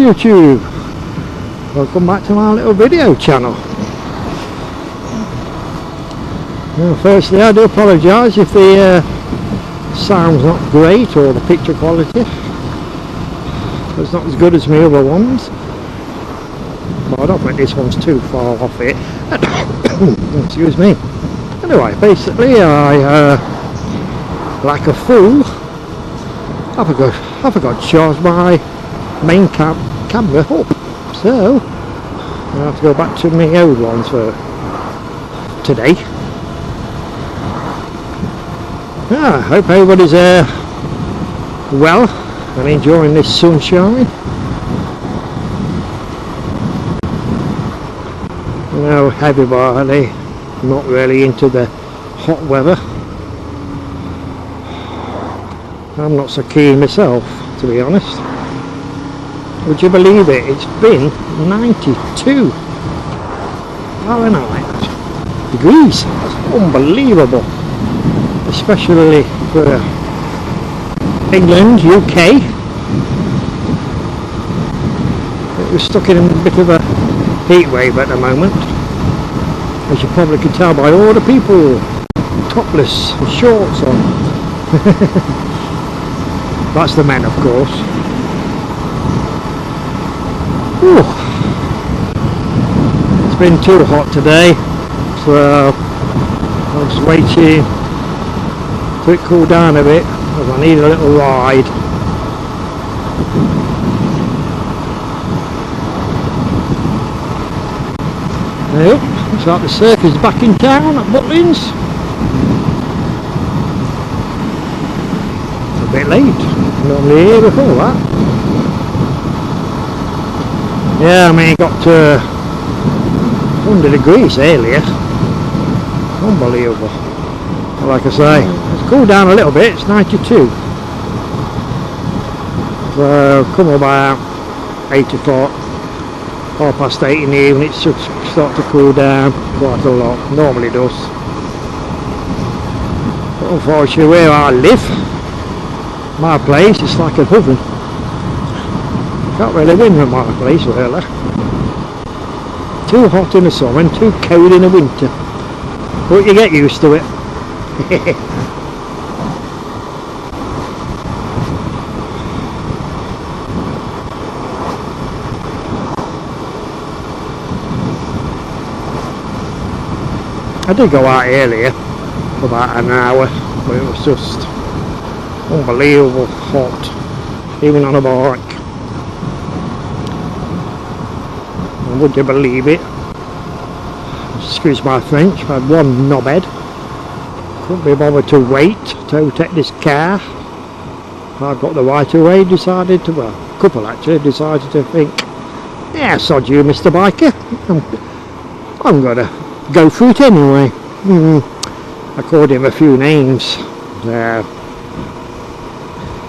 YouTube, welcome back to my little video channel. Well, firstly I do apologise if the sound's not great or the picture quality. It's not as good as my other ones, but I don't think this one's too far off it. Excuse me. Anyway, basically I like a fool I forgot to charge my main camera up, so I have to go back to my old ones for today. I hope everybody's well and enjoying this sunshine. You know, everybody not really into the hot weather. I'm not so keen myself, to be honest. Would you believe it? It's been 92 Fahrenheit degrees. That's unbelievable. Especially for England, UK. We're stuck in a bit of a heat wave at the moment, as you probably can tell by all the people topless with shorts on. That's the men, of course. Whew. It's been too hot today, so I'm just waiting for it to cool down a bit, because I need a little ride. Yep, looks like the circus is back in town at Butlins. It's a bit late, normally here before that. Yeah, I mean it got to 100 degrees earlier. Unbelievable. But like I say, it's cooled down a little bit, it's 92. So come about 8 o'clock, 8:30 in the evening, it should start to cool down quite a lot. Normally does. But unfortunately where I live, my place, it's like an oven. Can't really win with my place really. Too hot in the summer and too cold in the winter. But you get used to it. I did go out earlier for about an hour, but it was just unbelievable hot, even on a bike. And would you believe it? Excuse my French, I had one knobhead. Couldn't be bothered to wait to take this car. I got the right away, decided to, well, a couple actually, decided to think, yeah, sod you Mr. Biker, I'm gonna go through it anyway. I called him a few names.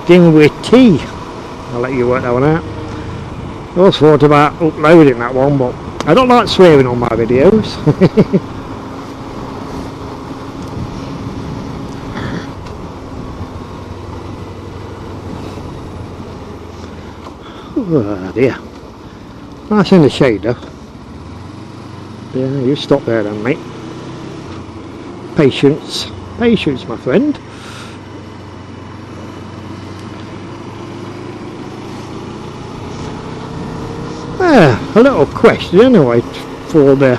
Begin with T. I'll let you work that one out. I also thought about uploading that one, but I don't like swearing on my videos. Oh dear. Nice in the shade though. Yeah, you stop there then, mate. Patience. Patience, my friend. A little question anyway for the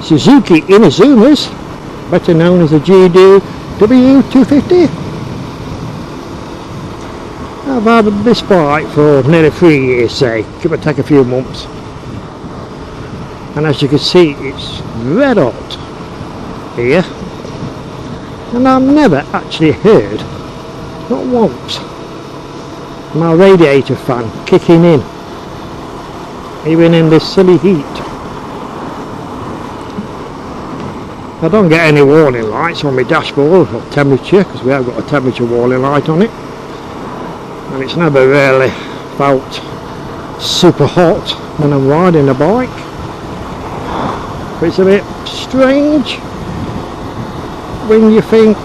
Suzuki Inazumas, better known as the GW250. I've had this bike for nearly 3 years, say, give or take a few months. And as you can see, it's red hot here. And I've never actually heard, not once, my radiator fan kicking in, even in this silly heat. I don't get any warning lights on my dashboard or temperature, because we have got a temperature warning light on it. And it's never really felt super hot when I'm riding a bike. But it's a bit strange when you think,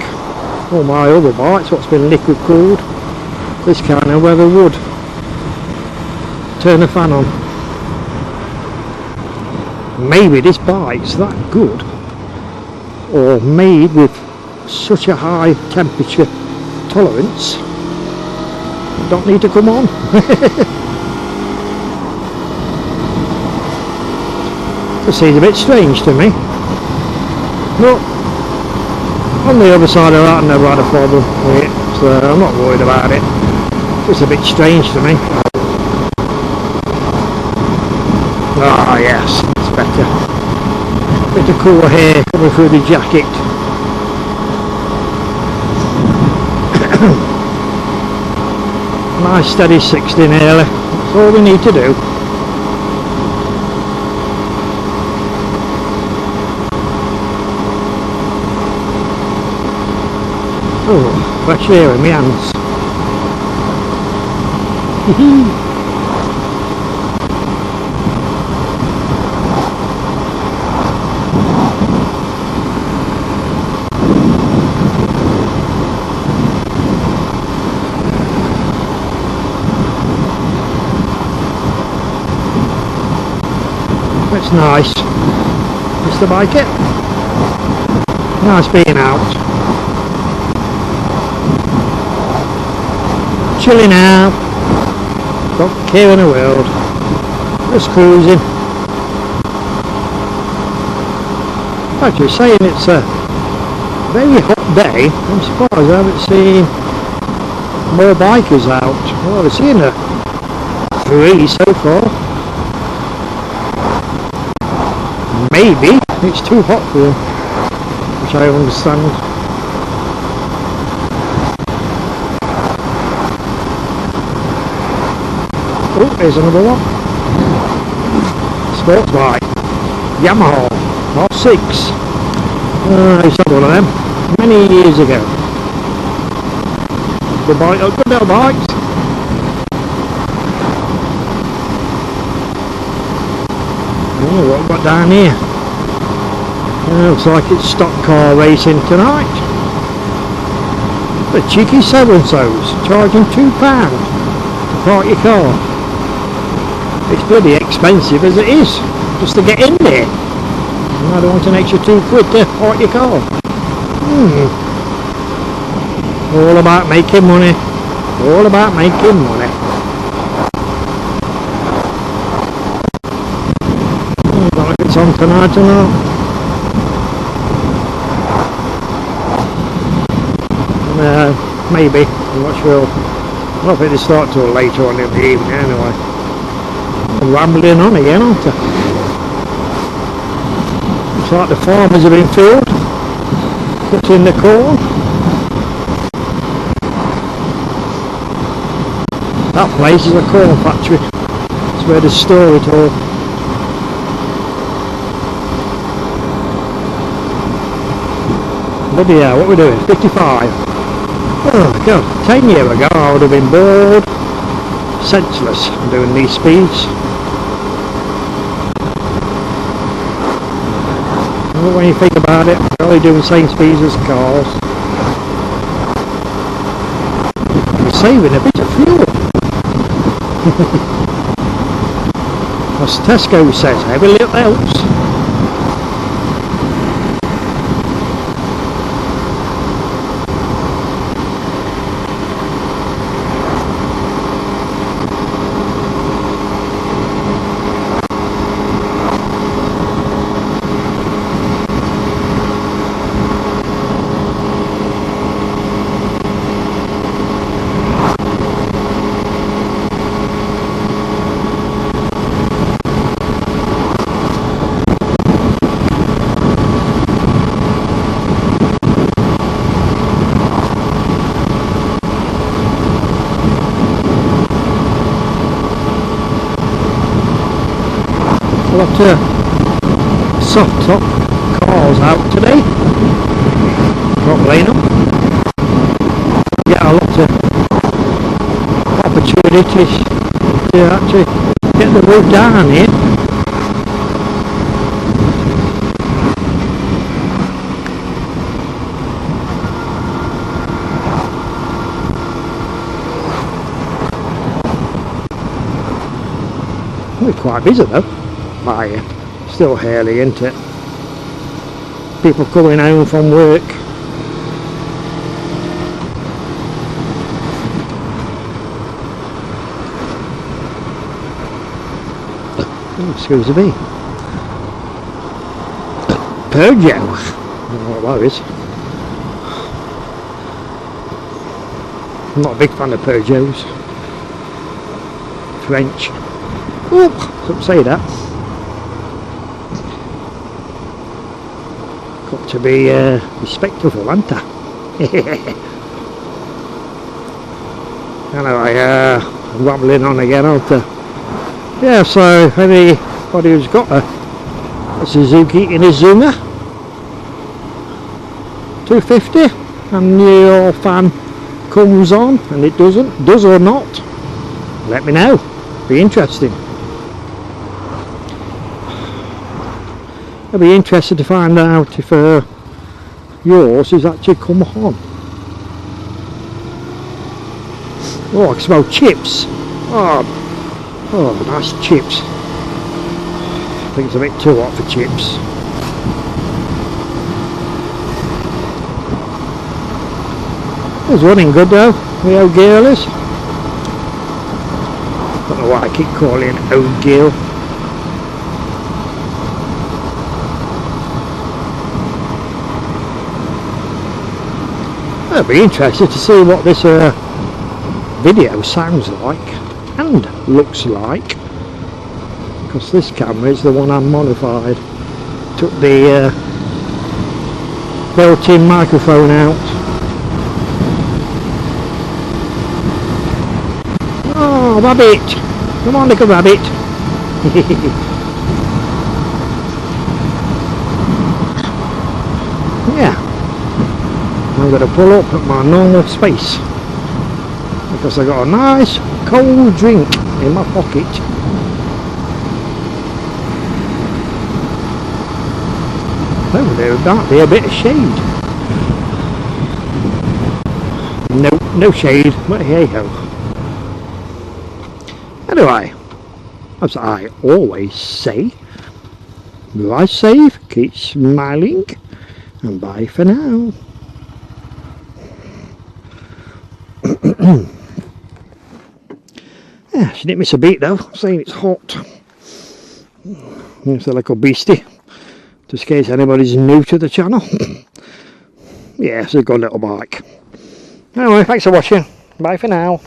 oh, my other bike's what's been liquid cooled, this kind of weather would turn the fan on. Maybe this bike's that good, or made with such a high temperature tolerance, don't need to come on. It seems a bit strange to me. But on the other side of that, I never had a problem with it, so I'm not worried about it. It's a bit strange to me. Ah yes, it's better. Bit of cool air coming through the jacket. Nice steady 60 nearly. That's all we need to do. Oh, fresh air in my hands. It's nice. Mr. Biker. Nice being out. Chilling out. Don't care in the world. Just cruising. Actually saying it's a very hot day, I'm surprised I haven't seen more bikers out. Well, I've seen 3 so far. Maybe it's too hot for them, which I understand. Oh, there's another one. Sports bike. Yamaha R6. I used to have one of them many years ago. Good bike, good little bikes. Oh, what have we got down here? Looks like it's stock car racing tonight. The cheeky so-and-sos charging £2 to park your car. It's bloody expensive as it is, just to get in there. And I don't want an extra £2 to park your car. All about making money. All about making money. I don't know if it's on tonight or not. Maybe, I'm not sure. I don't think they start till later on in the evening anyway. I'm rambling on again, aren't I? Looks like the farmers have been filled, put in the corn. That place is a corn factory. It's where they store it all. Bloody hell, what are we doing? 55. Oh god, 10 years ago I would have been bored, senseless doing these speeds. Well, when you think about it, we're only doing the same speeds as cars. We're saving a bit of fuel. As Tesco says, every little helps. A lot of soft top cars out today. Not laying up. Get a lot of opportunities to actually get the road down here. We're quite busy though. Bye. Still early, isn't it? People coming home from work. Oh, excuse me. Peugeot. I don't know what that is. I'm not a big fan of Peugeots. French. Oh, couldn't say that. Got to be respectful, haven't I? Anyway, I'm rambling on again, aren't I? Yeah, so anybody who's got a Suzuki inazuma 250 and your fan comes on and it does or not, let me know. Be interesting. I'd be interested to find out if yours has actually come on. Oh, I can smell chips. Oh, nice chips. I think it's a bit too hot for chips. It's running good though, the old girlies. Don't know why I keep calling it old girl. I'd be interested to see what this video sounds like and looks like, because this camera is the one I modified. Took the built-in microphone out. Oh, rabbit! Come on, little rabbit! Yeah, I'm going to pull up at my normal space because I got a nice cold drink in my pocket. Oh, there might be a bit of shade. No shade, but hey ho. Anyway, as I always say, drive safe, keep smiling, and bye for now. Yeah, she didn't miss a beat though, saying it's hot. It's a little beastie, just in case anybody's new to the channel. Yeah, it's a good little bike. Anyway, thanks for watching. Bye for now.